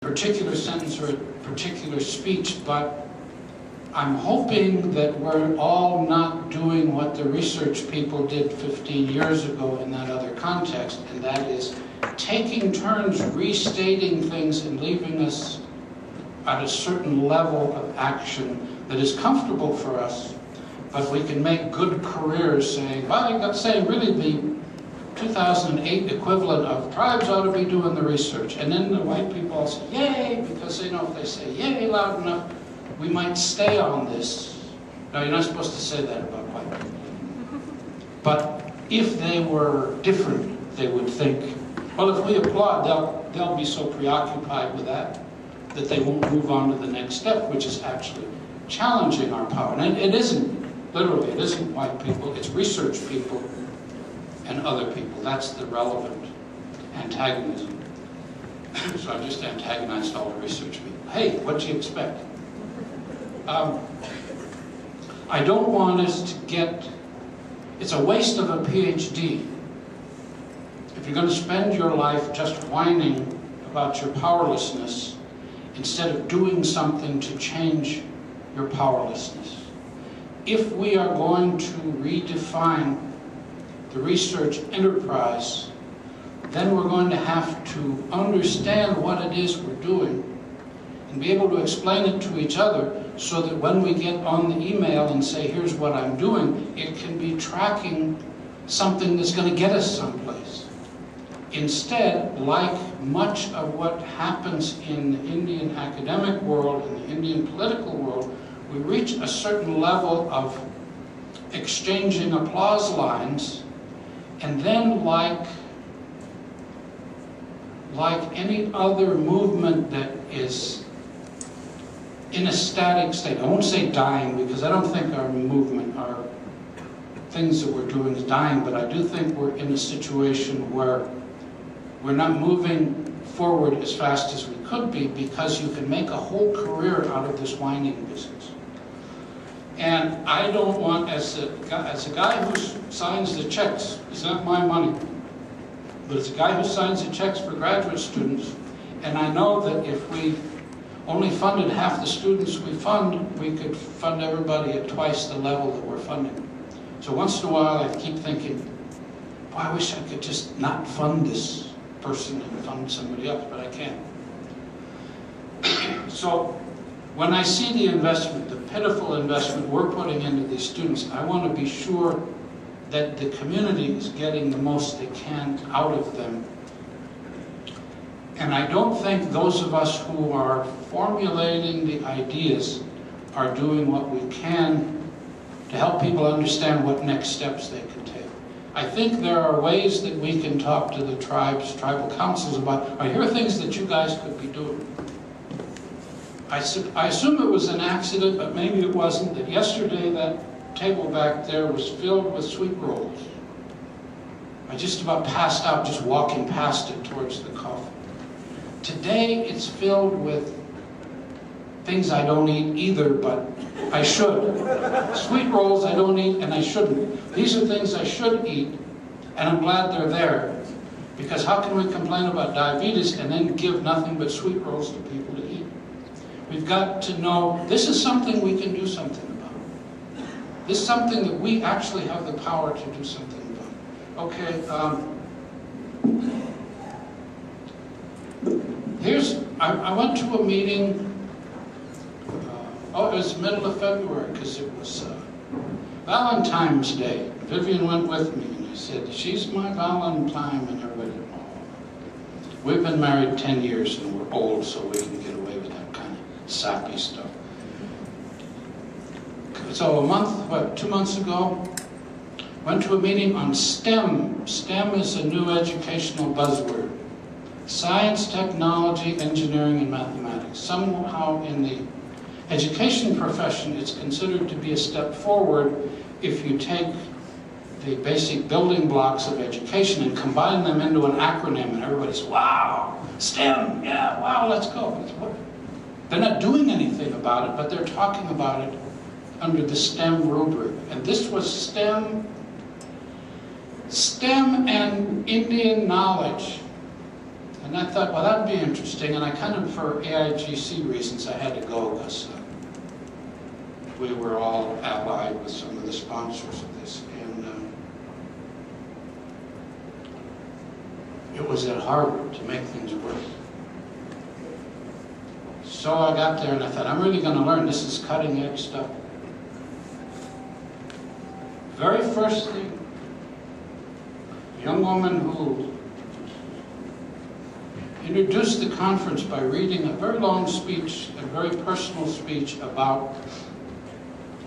particular sentence or a particular speech, but I'm hoping that we're all not doing what the research people did 15 years ago in that other context, and that is taking turns restating things and leaving us at a certain level of action that is comfortable for us, but we can make good careers saying, well, I got saying really the 2008 equivalent of tribes ought to be doing the research. And then the white people all say, yay, because they know if they say yay loud enough, we might stay on this. Now, you're not supposed to say that about white people. But if they were different, they would think, well, if we applaud, they'll be so preoccupied with that they won't move on to the next step, which is actually challenging our power. And it isn't, literally, it isn't white people, it's research people and other people. That's the relevant antagonism. So I've just antagonized all the research people. Hey, what do you expect? I don't want us to get, it's a waste of a PhD. If you're going to spend your life just whining about your powerlessness instead of doing something to change your powerlessness. If we are going to redefine the research enterprise, then we're going to have to understand what it is we're doing and be able to explain it to each other so that when we get on the email and say, here's what I'm doing, it can be tracking something that's going to get us someplace. Instead, like much of what happens in the Indian academic world and the Indian political world, we reach a certain level of exchanging applause lines, and then like any other movement that is in a static state, I won't say dying, because I don't think our movement, our things that we're doing is dying, but I do think we're in a situation where we're not moving forward as fast as we could be, because you can make a whole career out of this whining business. And I don't want, as a guy who signs the checks, it's not my money, but it's a guy who signs the checks for graduate students, and I know that if we only funded half the students we fund, we could fund everybody at twice the level that we're funding. So once in a while I keep thinking, boy, I wish I could just not fund this person and fund somebody else, but I can't. So when I see the investment, the pitiful investment we're putting into these students, I want to be sure that the community is getting the most they can out of them. And I don't think those of us who are formulating the ideas are doing what we can to help people understand what next steps they can take. I think there are ways that we can talk to the tribal councils about, here are things that you guys could be doing. I assume it was an accident, but maybe it wasn't, that yesterday that table back there was filled with sweet rolls. I just about passed out just walking past it towards the coffee. Today it's filled with things I don't eat either, but I should. Sweet rolls I don't eat and I shouldn't. These are things I should eat, and I'm glad they're there, because how can we complain about diabetes and then give nothing but sweet rolls to people to eat? We've got to know this is something we can do something about. This is something that we actually have the power to do something about. Okay, I went to a meeting, it was middle of February, because it was Valentine's Day. Vivian went with me, and I said, she's my Valentine, and everybody said, oh. We've been married 10 years, and we're old, so we can get away with that kind of sappy stuff. So a month, 2 months ago, went to a meeting on STEM. STEM is a new educational buzzword. Science, technology, engineering, and mathematics. Somehow in the education profession, it's considered to be a step forward if you take the basic building blocks of education and combine them into an acronym, and everybody's, wow, STEM, yeah, wow, let's go. They're not doing anything about it, but they're talking about it under the STEM rubric. And this was STEM and Indian knowledge. And I thought, well, that'd be interesting. And I kind of, for AIGC reasons, I had to go because we were all allied with some of the sponsors of this. And it was at Harvard to make things work. So I got there and I thought, I'm really going to learn. This is cutting edge stuff. Very first thing, a young woman who introduced the conference by reading a very long speech, a very personal speech about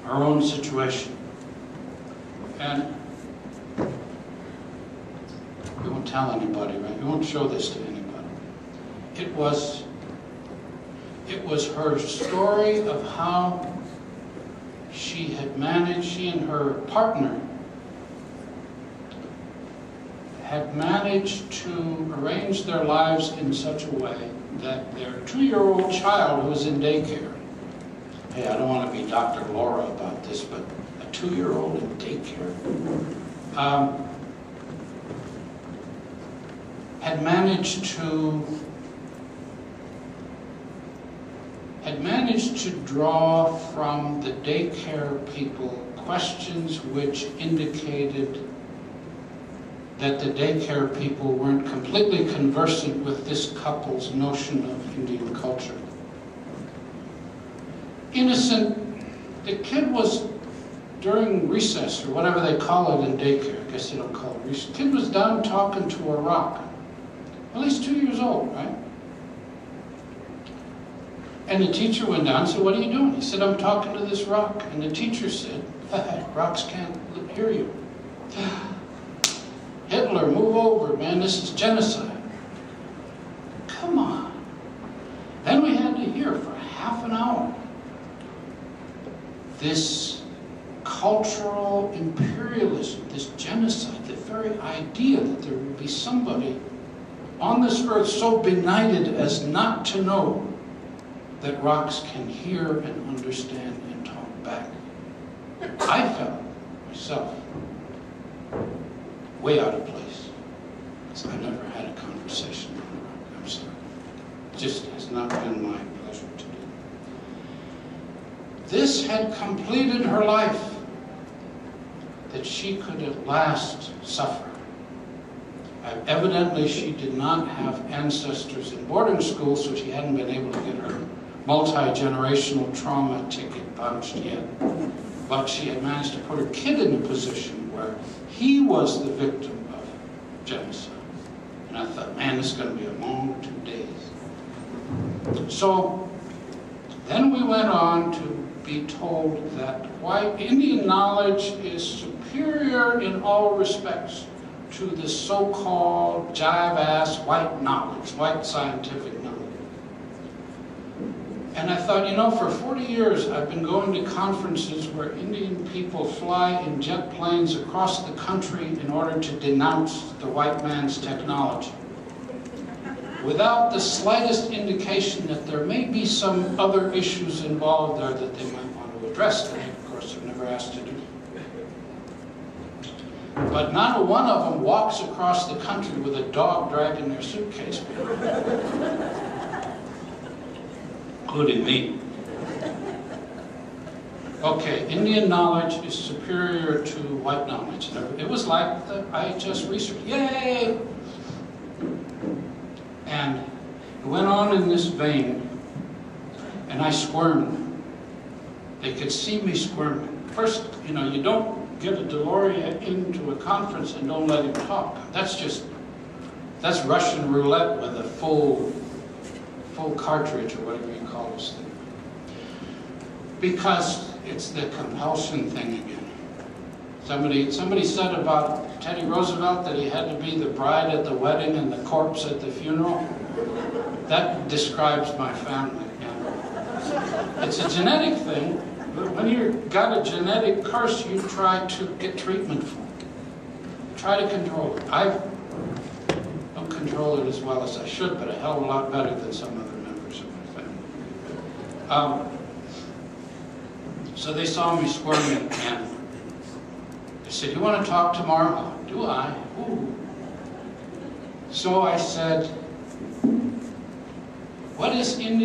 her own situation. And we won't tell anybody, right? We won't show this to anybody. It was her story of how she had managed, she and her partner had managed to arrange their lives in such a way that their 2-year-old child who was in daycare, hey, I don't want to be Dr. Laura about this, but a 2-year-old in daycare, had managed to draw from the daycare people questions which indicated that the daycare people weren't completely conversant with this couple's notion of Indian culture. Innocent, the kid was during recess, or whatever they call it in daycare, I guess they don't call it recess, the kid was down talking to a rock. Well, he's 2 years old, right? And the teacher went down and said, what are you doing? He said, I'm talking to this rock. And the teacher said, rocks can't hear you. Hitler, move over, man, this is genocide. Come on. Then we had to hear for half an hour this cultural imperialism, this genocide, the very idea that there would be somebody on this earth so benighted as not to know that rocks can hear and understand and talk back. I felt myself way out of place. So I never had a conversation with a rock. I'm sorry. It just has not been my pleasure to do. This had completed her life, that she could at last suffer. Evidently, she did not have ancestors in boarding school, so she hadn't been able to get her multi-generational trauma ticket punched yet. But she had managed to put her kid in a position where he was the victim of genocide. And I thought, man, this is going to be a long 2 days. So then we went on to be told that white Indian knowledge is superior in all respects to the so-called jive-ass white knowledge, white scientific knowledge. And I thought, you know, for 40 years I've been going to conferences where Indian people fly in jet planes across the country in order to denounce the white man's technology, without the slightest indication that there may be some other issues involved there that they might want to address, that of course they're never asked to do. But not a one of them walks across the country with a dog dragging their suitcase, including me. Okay, Indian knowledge is superior to white knowledge. It was like the IHS research. Yay! And it went on in this vein, and I squirmed. They could see me squirming. First, you know, you don't get a DeLorean into a conference and don't let him talk. That's Russian roulette with a full cartridge or whatever you call this thing. Because it's the compulsion thing again. Somebody said about Teddy Roosevelt that he had to be the bride at the wedding and the corpse at the funeral. That describes my family. And it's a genetic thing. But when you've got a genetic curse, you try to get treatment for it. Try to control it. I don't control it as well as I should, but a hell of a lot better than some other members of my family. So they saw me squirming, and they said, "You want to talk tomorrow?" Oh, do I? Ooh. So I said, what is Indian